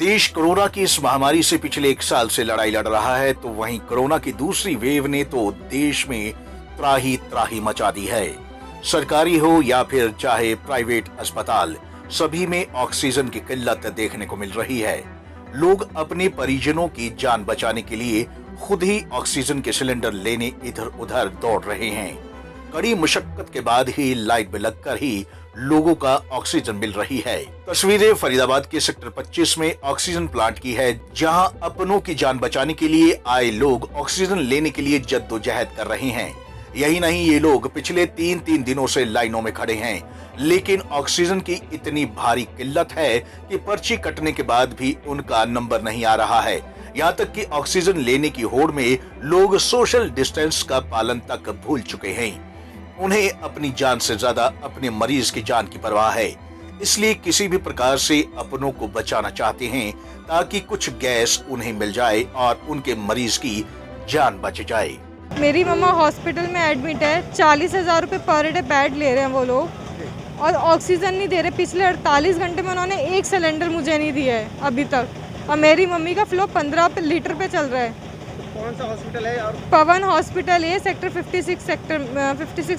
देश कोरोना की इस महामारी से पिछले 1 साल से लड़ाई लड़ रहा है, तो वहीं कोरोना की दूसरी वेव ने तो देश में त्राही त्राही मचा दी है। सरकारी हो या फिर चाहे प्राइवेट अस्पताल, सभी में ऑक्सीजन की किल्लत देखने को मिल रही है। लोग अपने परिजनों की जान बचाने के लिए खुद ही ऑक्सीजन के सिलेंडर लेने इधर उधर दौड़ रहे हैं। कड़ी मुशक्कत के बाद ही लाइन में लगकर ही लोगों का ऑक्सीजन मिल रही है। तस्वीरें फरीदाबाद के सेक्टर 25 में ऑक्सीजन प्लांट की है, जहां अपनों की जान बचाने के लिए आए लोग ऑक्सीजन लेने के लिए जद्दोजहद कर रहे हैं। यही नहीं, ये लोग पिछले 3 दिनों से लाइनों में खड़े हैं, लेकिन ऑक्सीजन की इतनी भारी किल्लत है कि पर्ची कटने के बाद भी उनका नंबर नहीं आ रहा है। यहाँ तक कि ऑक्सीजन लेने की होड़ में लोग सोशल डिस्टेंस का पालन तक भूल चुके हैं। उन्हें अपनी जान से ज्यादा अपने मरीज की जान की परवाह है, इसलिए किसी भी प्रकार से अपनों को बचाना चाहते हैं ताकि कुछ गैस उन्हें मिल जाए और उनके मरीज की जान बच जाए। मेरी मम्मा हॉस्पिटल में एडमिट है। 40,000 रुपये पर डे बेड ले रहे हैं वो लोग, और ऑक्सीजन नहीं दे रहे। पिछले 48 घंटे में उन्होंने एक सिलेंडर मुझे नहीं दिया है अभी तक, और मेरी मम्मी का फ्लो 15 लीटर पे चल रहा है। कौन सा हॉस्पिटल है? और पवन हॉस्पिटल है, सेक्टर 56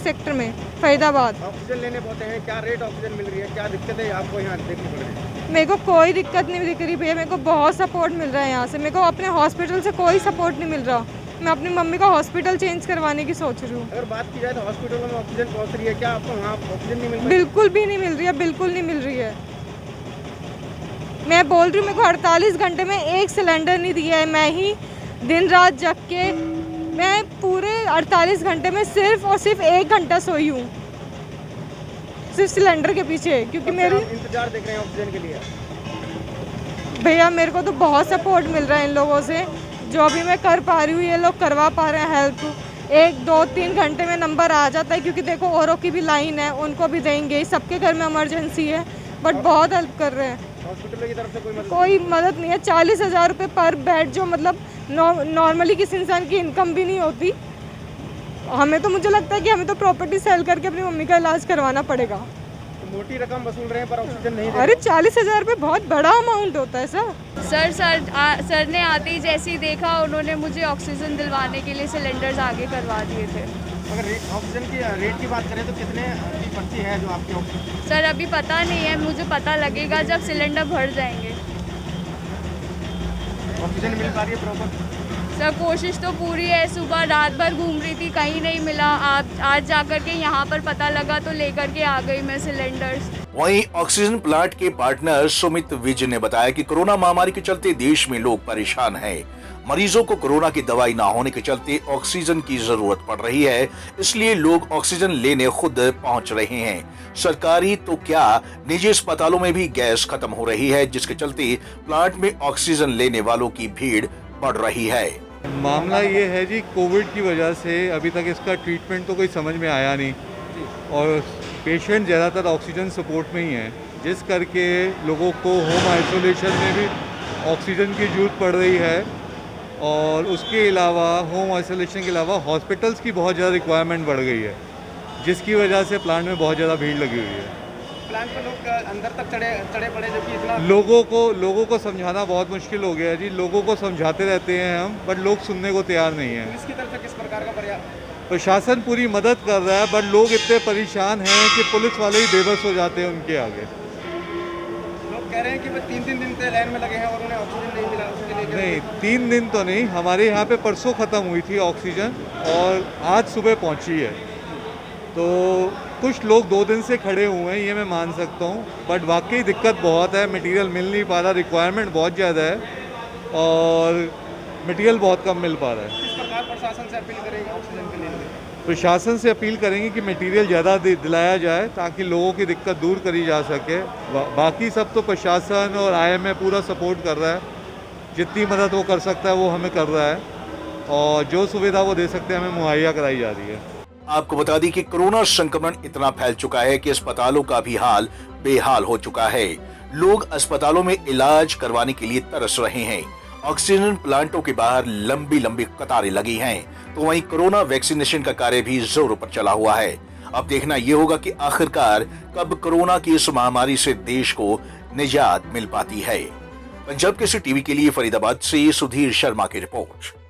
सेक्टर में, फरीदाबाद। ऑक्सीजन लेने पहुंचे हैं, क्या रेट ऑक्सीजन मिल रही है, क्या दिक्कत है आपको यहाँ देखनी पड़ रही है? मेरे को कोई दिक्कत नहीं दिख रही भैया, मेरे को बहुत सपोर्ट मिल रहा है यहाँ से। मेरे को अपने हॉस्पिटल से कोई सपोर्ट नहीं मिल रहा। मैं अपनी मम्मी का हॉस्पिटल चेंज करवाने की सोच रही हूँ। अगर बात की जाए तो हॉस्पिटलों में ऑक्सीजन पहुँच रही है, क्या आपको वहाँ ऑक्सीजन नहीं मिल रही? बिल्कुल भी नहीं मिल रही है, बिल्कुल नहीं मिल रही है। मैं बोल रही हूँ, मेरे को 48 घंटे में एक सिलेंडर नहीं दिया है। मैं ही दिन रात जग के, मैं पूरे 48 घंटे में सिर्फ और सिर्फ 1 घंटा सोई हूँ, सिर्फ सिलेंडर के पीछे, क्योंकि मेरी इंतजार देख रहे हैं ऑक्सीजन के लिए। भैया मेरे को तो बहुत सपोर्ट मिल रहा है इन लोगों से। जो भी मैं कर पा रही हूँ ये लोग करवा पा रहे हैं हेल्प। 1, 2, 3 घंटे में नंबर आ जाता है, क्योंकि देखो औरों की भी लाइन है, उनको भी देंगे। सबके घर में इमरजेंसी है, बट बहुत हेल्प कर रहे हैं। हॉस्पिटल की तरफ से कोई मदद नहीं है। 40,000 रुपये पर बेड, जो मतलब नॉर्मली किसी इंसान की इनकम भी नहीं होती। हमें तो, मुझे लगता है कि हमें तो प्रॉपर्टी सेल करके अपनी मम्मी का इलाज करवाना पड़ेगा। तो मोटी रकम वसूल रहे हैं पर ऑक्सीजन नहीं। अरे 40,000 रुपये बहुत बड़ा अमाउंट होता है सर। सर ने आते ही जैसे ही देखा, उन्होंने मुझे ऑक्सीजन दिलवाने के लिए सिलेंडर्स आगे करवा दिए थे। अगर ऑक्सीजन की रेट की बात करें तो कितने की पर्ची है जो आपकी ऑक्सीजन? सर अभी पता नहीं है, मुझे पता लगेगा जब सिलेंडर भर जाएंगे। ऑक्सीजन मिल पा रही है प्रॉपर? सर कोशिश तो पूरी है, सुबह रात भर घूम रही थी, कहीं नहीं मिला। आज जाकर के यहाँ पर पता लगा तो लेकर के आ गई मैं सिलेंडर्स। वहीं ऑक्सीजन प्लांट के पार्टनर सुमित विज ने बताया कि कोरोना महामारी के चलते देश में लोग परेशान हैं। मरीजों को कोरोना की दवाई ना होने के चलते ऑक्सीजन की जरूरत पड़ रही है, इसलिए लोग ऑक्सीजन लेने खुद पहुंच रहे हैं। सरकारी तो क्या, निजी अस्पतालों में भी गैस खत्म हो रही है, जिसके चलते प्लांट में ऑक्सीजन लेने वालों की भीड़ बढ़ रही है। मामला ये है जी, कोविड की वजह से अभी तक इसका ट्रीटमेंट तो कोई समझ में आया नहीं, और पेशेंट ज़्यादातर ऑक्सीजन सपोर्ट में ही हैं, जिस करके लोगों को होम आइसोलेशन में भी ऑक्सीजन की ज़रूरत पड़ रही है। और उसके अलावा, होम आइसोलेशन के अलावा हॉस्पिटल्स की बहुत ज़्यादा रिक्वायरमेंट बढ़ गई है, जिसकी वजह से प्लांट में बहुत ज़्यादा भीड़ लगी हुई है। प्लांट में लोग अंदर तक चढ़े पड़े, जो कि इतना लोगों को समझाना बहुत मुश्किल हो गया है जी। लोगों को समझाते रहते हैं हम, बट लोग सुनने को तैयार नहीं है। इसकी तरफ से किस प्रकार का प्रयास? प्रशासन पूरी मदद कर रहा है, बट लोग इतने परेशान हैं कि पुलिस वाले ही बेबस हो जाते हैं उनके आगे। लोग कह रहे हैं कि वो 3 दिन से लाइन में लगे हैं और उन्हें ऑक्सीजन नहीं मिला, उसके लिए नहीं, 3 दिन तो नहीं, हमारे यहाँ पे परसों ख़त्म हुई थी ऑक्सीजन और आज सुबह पहुँची है। तो कुछ लोग 2 दिन से खड़े हुए हैं, ये मैं मान सकता हूँ, बट वाकई दिक्कत बहुत है। मटेरियल मिल नहीं पा रहा, रिक्वायरमेंट बहुत ज़्यादा है और मटेरियल बहुत कम मिल पा रहा है। किस प्रकार प्रशासन से अपील करेंगे ऑक्सीजन के लिए? प्रशासन से अपील करेंगे कि मटेरियल ज़्यादा दिलाया जाए ताकि लोगों की दिक्कत दूर करी जा सके। बाकी सब तो प्रशासन और IMA पूरा सपोर्ट कर रहा है, जितनी मदद वो कर सकता है वो हमें कर रहा है, और जो सुविधा वो दे सकते हैं हमें मुहैया कराई जा रही है। आपको बता दी कि कोरोना संक्रमण इतना फैल चुका है कि अस्पतालों का भी हाल बेहाल हो चुका है। लोग अस्पतालों में इलाज करवाने के लिए तरस रहे हैं। ऑक्सीजन प्लांटों के बाहर लंबी लंबी कतारें लगी हैं, तो वहीं कोरोना वैक्सीनेशन का कार्य भी जोरों पर चला हुआ है। अब देखना ये होगा कि आखिरकार कब कोरोना की इस महामारी से देश को निजात मिल पाती है। पंजाब केसरी टीवी के लिए फरीदाबाद से सुधीर शर्मा की रिपोर्ट।